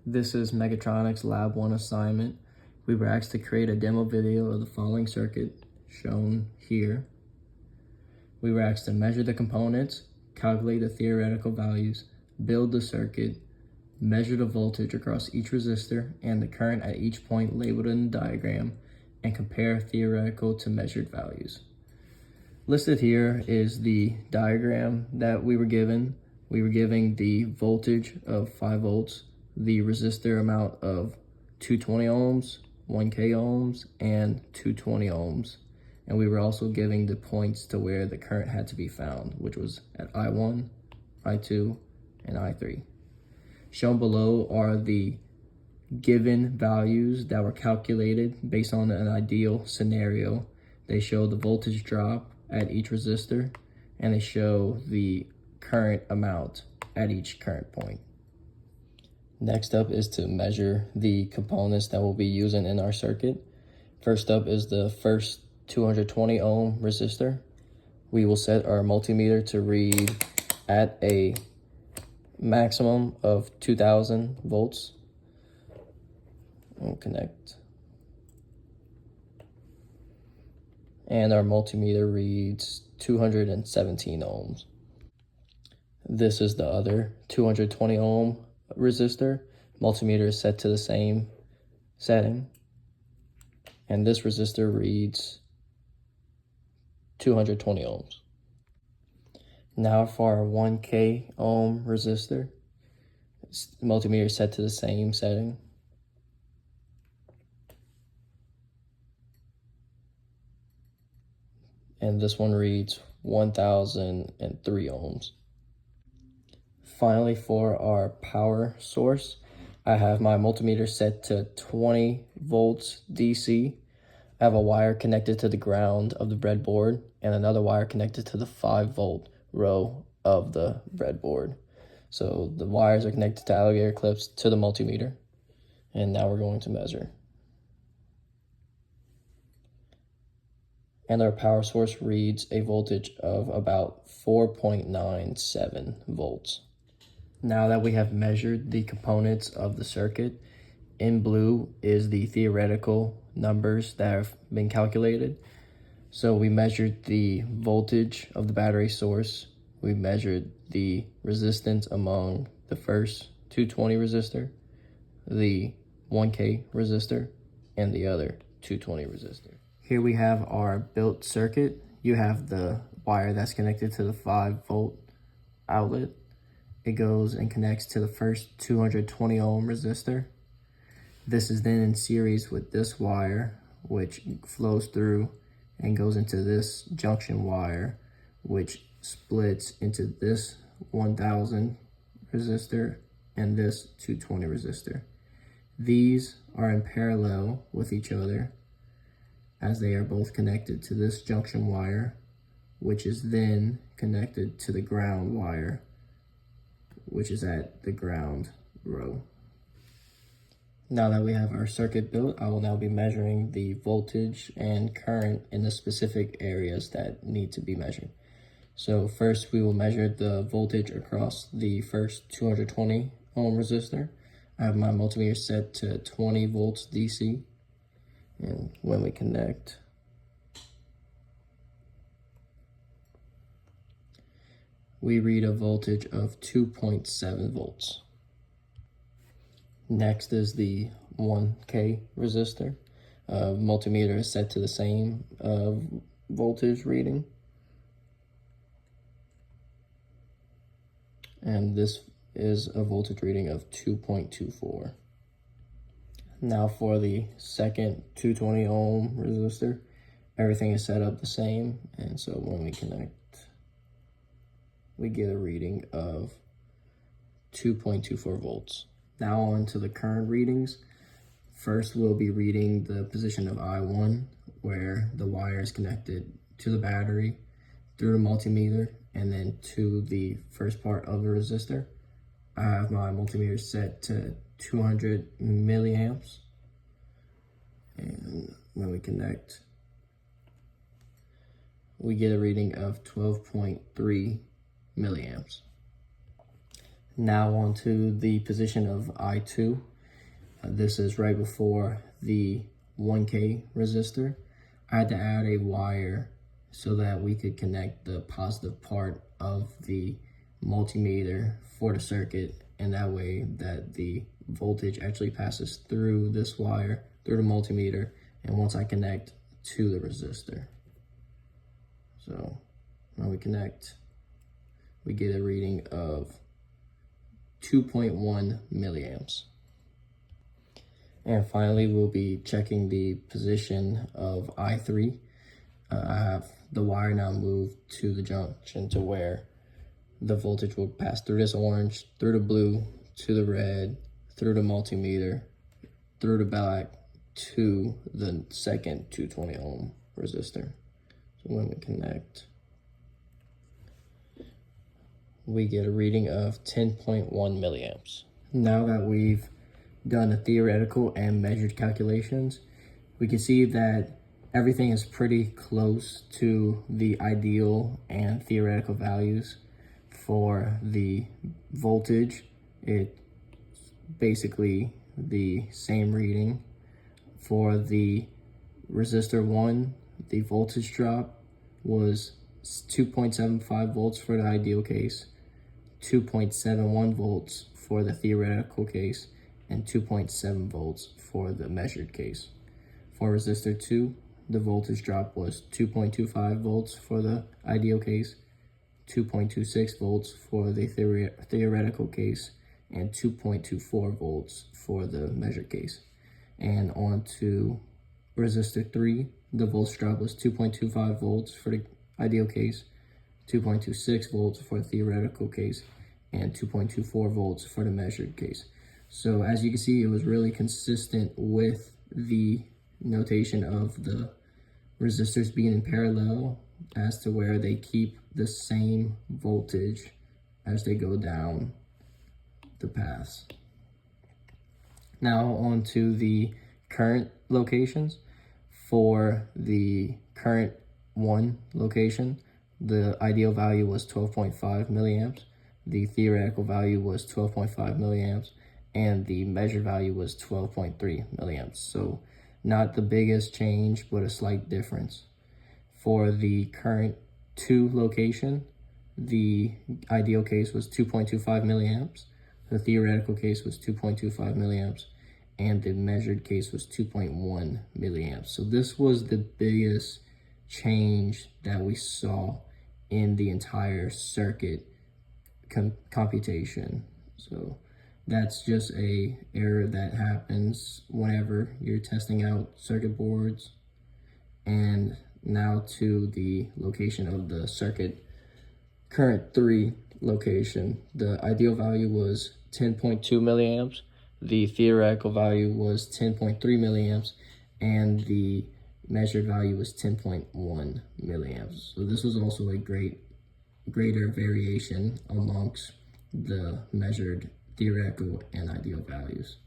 This is Mechatronics Lab 1 assignment. We were asked to create a demo video of the following circuit, shown here. We were asked to measure the components, calculate the theoretical values, build the circuit, measure the voltage across each resistor and the current at each point labeled in the diagram, and compare theoretical to measured values. Listed here is the diagram that we were given. We were given the voltage of 5 volts, the resistor amount of 220 ohms, 1K ohms, and 220 ohms. And we were also giving the points to where the current had to be found, which was at I1, I2, and I3. Shown below are the given values that were calculated based on an ideal scenario. They show the voltage drop at each resistor, and they show the current amount at each current point. Next up is to measure the components that we'll be using in our circuit. First up is the first 220 ohm resistor. We will set our multimeter to read at a maximum of 2000 volts. We'll connect. And our multimeter reads 217 ohms. This is the other 220 ohm resistor. Multimeter is set to the same setting. And this resistor reads 220 ohms. Now for our 1K ohm resistor, multimeter is set to the same setting. And this one reads 1003 ohms. Finally, for our power source, I have my multimeter set to 20 volts DC. I have a wire connected to the ground of the breadboard and another wire connected to the 5-volt row of the breadboard. So the wires are connected to alligator clips to the multimeter. And now we're going to measure. And our power source reads a voltage of about 4.97 volts. Now that we have measured the components of the circuit, in blue is the theoretical numbers that have been calculated. So we measured the voltage of the battery source. We measured the resistance among the first 220 resistor, the 1K resistor, and the other 220 resistor. Here we have our built circuit. You have the wire that's connected to the 5-volt outlet. It goes and connects to the first 220 ohm resistor. This is then in series with this wire, which flows through and goes into this junction wire, which splits into this 1000 resistor and this 220 resistor. These are in parallel with each other as they are both connected to this junction wire, which is then connected to the ground wire, which is at the ground row. Now that we have our circuit built, I will now be measuring the voltage and current in the specific areas that need to be measured. So first we will measure the voltage across the first 220 ohm resistor. I have my multimeter set to 20 volts DC. And when we connect, we read a voltage of 2.7 volts. Next is the 1K resistor. Multimeter is set to the same voltage reading. And this is a voltage reading of 2.24. Now for the second 220 ohm resistor, everything is set up the same. And so when we connect, we get a reading of 2.24 volts. Now on to the current readings. First, we'll be reading the position of I1, where the wire is connected to the battery through the multimeter and then to the first part of the resistor. I have my multimeter set to 200 milliamps. And when we connect, we get a reading of 12.3 milliamps. Now on to the position of I2. This is right before the 1K resistor. I had to add a wire so that we could connect the positive part of the multimeter for the circuit, and that way that the voltage actually passes through this wire, through the multimeter, and once I connect to the resistor. So when we connect, we get a reading of 2.1 milliamps. And finally, we'll be checking the position of I3. I have the wire now moved to the junction to where the voltage will pass through this orange, through the blue, to the red, through the multimeter, through the black, to the second 220 ohm resistor. So when we connect, we get a reading of 10.1 milliamps. Now that we've done the theoretical and measured calculations, we can see that everything is pretty close to the ideal and theoretical values. For the voltage, it's basically the same reading. For the resistor 1, the voltage drop was 2.75 volts for the ideal case, 2.71 volts for the theoretical case, and 2.7 volts for the measured case. For resistor 2, the voltage drop was 2.25 volts for the ideal case, 2.26 volts for the theoretical case, and 2.24 volts for the measured case. And on to resistor 3, the voltage drop was 2.25 volts for the ideal case, 2.26 volts for the theoretical case, and 2.24 volts for the measured case. So as you can see, it was really consistent with the notation of the resistors being in parallel as to where they keep the same voltage as they go down the paths. Now on to the current locations. For the current 1 location, the ideal value was 12.5 milliamps, the theoretical value was 12.5 milliamps, and the measured value was 12.3 milliamps. So not the biggest change, but a slight difference. For the current 2 location, the ideal case was 2.25 milliamps, the theoretical case was 2.25 milliamps, and the measured case was 2.1 milliamps. So this was the biggest change that we saw in the entire circuit computation. So that's just a error that happens whenever you're testing out circuit boards. And now to the location of the circuit current 3 location. The ideal value was 10.2 milliamps, the theoretical value was 10.3 milliamps, and the measured value was 10.1 milliamps. So this was also a greater variation amongst the measured theoretical and ideal values.